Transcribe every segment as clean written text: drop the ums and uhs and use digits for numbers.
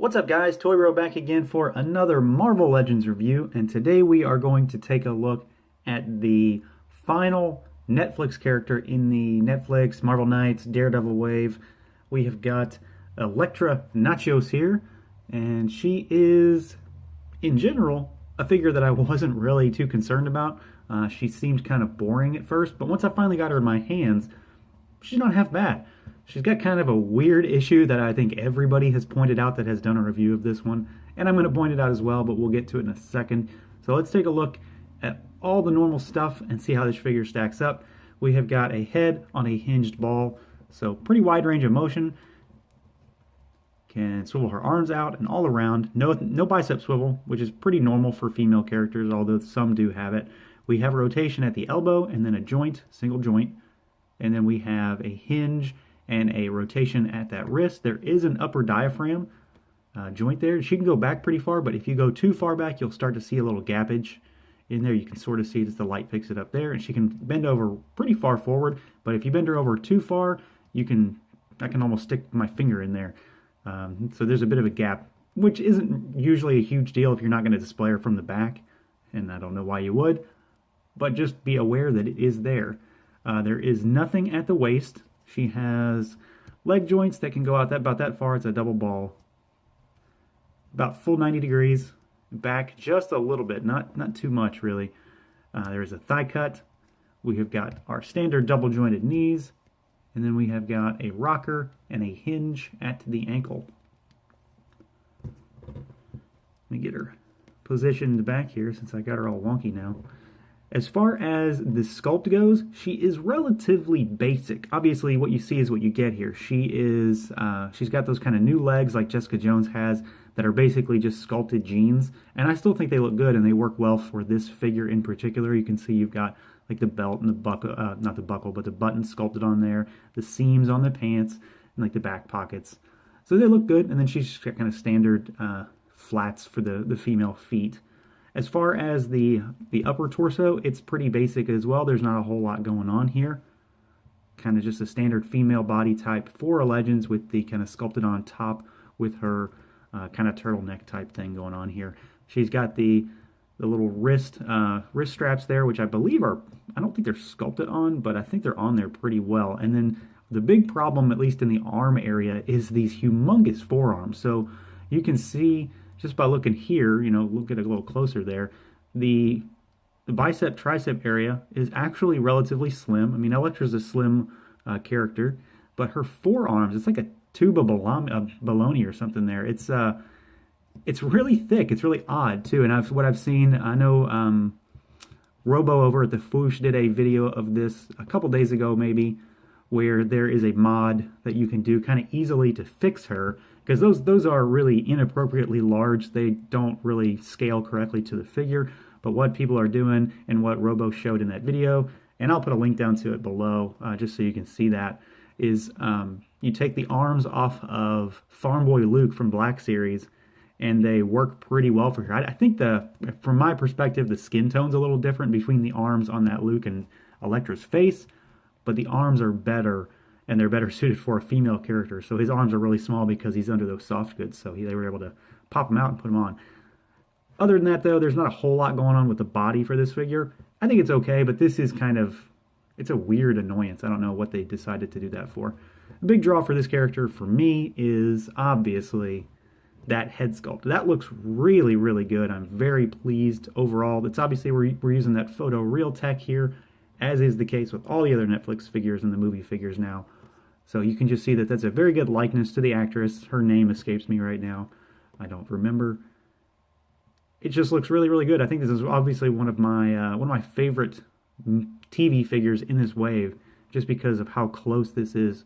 What's up guys, Robo back again for another Marvel Legends review, and today we are going to take a look at the final Netflix character in the Netflix Marvel Knights Daredevil wave. We have got Elektra Nachos here, and she is, in general, a figure that I wasn't really too concerned about. She seemed kind of boring at first, but once I finally got her in my hands, she's not half bad. She's got kind of a weird issue that I think everybody has pointed out that has done a review of this one, and I'm going to point it out as well, but we'll get to it in a second. So let's take a look at all the normal stuff and see how this figure stacks up. We have got a head on a hinged ball, so pretty wide range of motion. Can swivel her arms out and all around. No bicep swivel, which is pretty normal for female characters, although some do have it. We have a rotation at the elbow and then a joint, single joint, and then we have a hinge and a rotation at that wrist. There is an upper diaphragm joint there. She can go back pretty far, but if you go too far back, you'll start to see a little gappage in there. You can sort of see it as the light picks it up there, and she can bend over pretty far forward, but if you bend her over too far, I can almost stick my finger in there. So there's a bit of a gap, which isn't usually a huge deal if you're not going to display her from the back, and I don't know why you would, but just be aware that it is there. There is nothing at the waist. She has leg joints that can go out about that far. It's a double ball. About full 90 degrees. Back just a little bit, not too much really. There's a thigh cut. We have got our standard double jointed knees. And then we have got a rocker and a hinge at the ankle. Let me get her positioned back here since I got her all wonky now. As far as the sculpt goes, she is relatively basic. Obviously, what you see is what you get here. She's got those kind of new legs like Jessica Jones has that are basically just sculpted jeans. And I still think they look good and they work well for this figure in particular. You can see you've got like the belt and the buckle, not the buckle, but the buttons sculpted on there, the seams on the pants, and like the back pockets. So they look good. And then she's got kind of standard flats for the female feet. As far as the upper torso, it's pretty basic as well. There's not a whole lot going on here. Kind of just a standard female body type for a Legends with the kind of sculpted on top with her kind of turtleneck type thing going on here. She's got the little wrist straps there, which I believe I don't think they're sculpted on, but I think they're on there pretty well. And then the big problem, at least in the arm area, is these humongous forearms. So you can see just by looking here, look at it a little closer there, the bicep tricep area is actually relatively slim. I mean, Elektra's a slim character, but her forearms, it's like a tube of bologna or something there. It's really thick. It's really odd too. And what I've seen, I know Robo over at the Foosh did a video of this a couple days ago maybe, where there is a mod that you can do kind of easily to fix her, because those are really inappropriately large. They don't really scale correctly to the figure. But what people are doing and what Robo showed in that video, and I'll put a link down to it below just so you can see that, is you take the arms off of Farm Boy Luke from Black Series, and they work pretty well for her. I think from my perspective, the skin tone's a little different between the arms on that Luke and Elektra's face, but the arms are better, and they're better suited for a female character. So his arms are really small because he's under those soft goods, so they were able to pop them out and put them on. Other than that, though, there's not a whole lot going on with the body for this figure. I think it's okay, but this is it's a weird annoyance. I don't know what they decided to do that for. The big draw for this character for me is obviously that head sculpt. That looks really, really good. I'm very pleased overall. It's obviously we're using that photo real tech here, as is the case with all the other Netflix figures and the movie figures now. So you can just see that that's a very good likeness to the actress. Her name escapes me right now. I don't remember. It just looks really, really good. I think this is obviously one of my favorite TV figures in this wave, just because of how close this is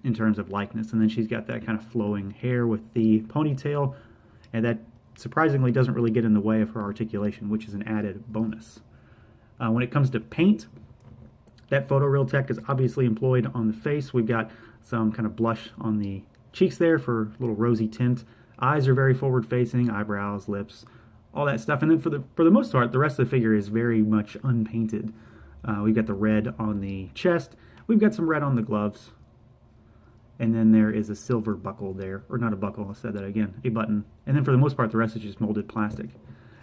in terms of likeness. And then she's got that kind of flowing hair with the ponytail, and that surprisingly doesn't really get in the way of her articulation, which is an added bonus. When it comes to paint, that photoreal tech is obviously employed on the face. We've got some kind of blush on the cheeks there for a little rosy tint. Eyes are very forward-facing, eyebrows, lips, all that stuff. And then for the most part, the rest of the figure is very much unpainted. We've got the red on the chest. We've got some red on the gloves. And then there is a silver buckle there, or not a buckle, I said that again, a button. And then for the most part, the rest is just molded plastic.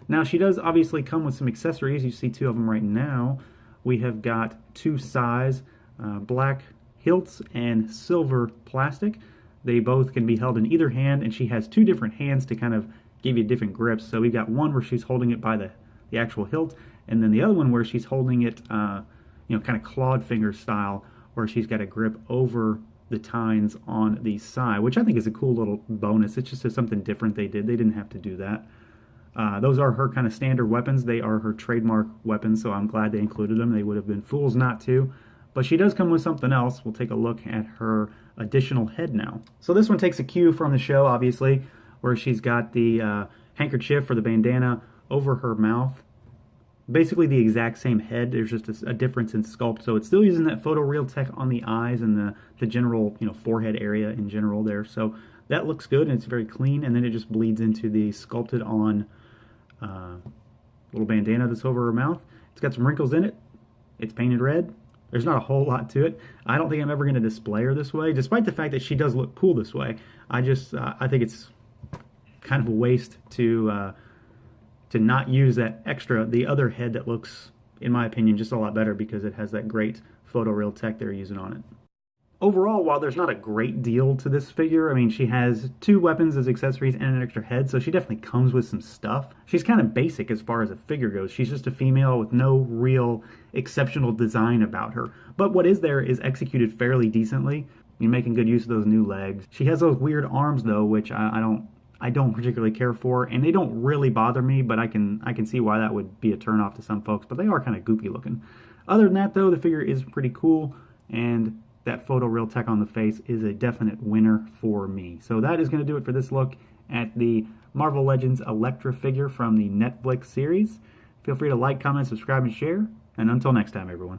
Now, she does obviously come with some accessories. You see two of them right now. We have got two size, black hilts and silver plastic. They both can be held in either hand, and she has two different hands to kind of give you different grips. So we've got one where she's holding it by the actual hilt, and then the other one where she's holding it, kind of clawed finger style, where she's got a grip over the tines on the side, which I think is a cool little bonus. It's just something different they did. They didn't have to do that. Those are her kind of standard weapons. They are her trademark weapons, so I'm glad they included them. They would have been fools not to. But she does come with something else. We'll take a look at her additional head now. So this one takes a cue from the show, obviously, where she's got the handkerchief or the bandana over her mouth. Basically the exact same head. There's just a difference in sculpt. So it's still using that photoreal tech on the eyes and the general, forehead area in general there. So that looks good, and it's very clean. And then it just bleeds into the sculpted on little bandana that's over her mouth. It's got some wrinkles in it. It's painted red. There's not a whole lot to it. I don't think I'm ever going to display her this way, despite the fact that she does look cool this way. I think it's kind of a waste to not use that extra, the other head that looks, in my opinion, just a lot better because it has that great photoreal tech they're using on it. Overall, while there's not a great deal to this figure, I mean, she has two weapons as accessories and an extra head, so she definitely comes with some stuff. She's kind of basic as far as a figure goes. She's just a female with no real exceptional design about her. But what is there is executed fairly decently. You're making good use of those new legs. She has those weird arms, though, which I don't particularly care for, and they don't really bother me, but I can see why that would be a turnoff to some folks, but they are kind of goofy looking. Other than that, though, the figure is pretty cool, and that photoreal tech on the face is a definite winner for me. So that is going to do it for this look at the Marvel Legends Elektra figure from the Netflix series. Feel free to like, comment, subscribe, and share, and until next time, everyone.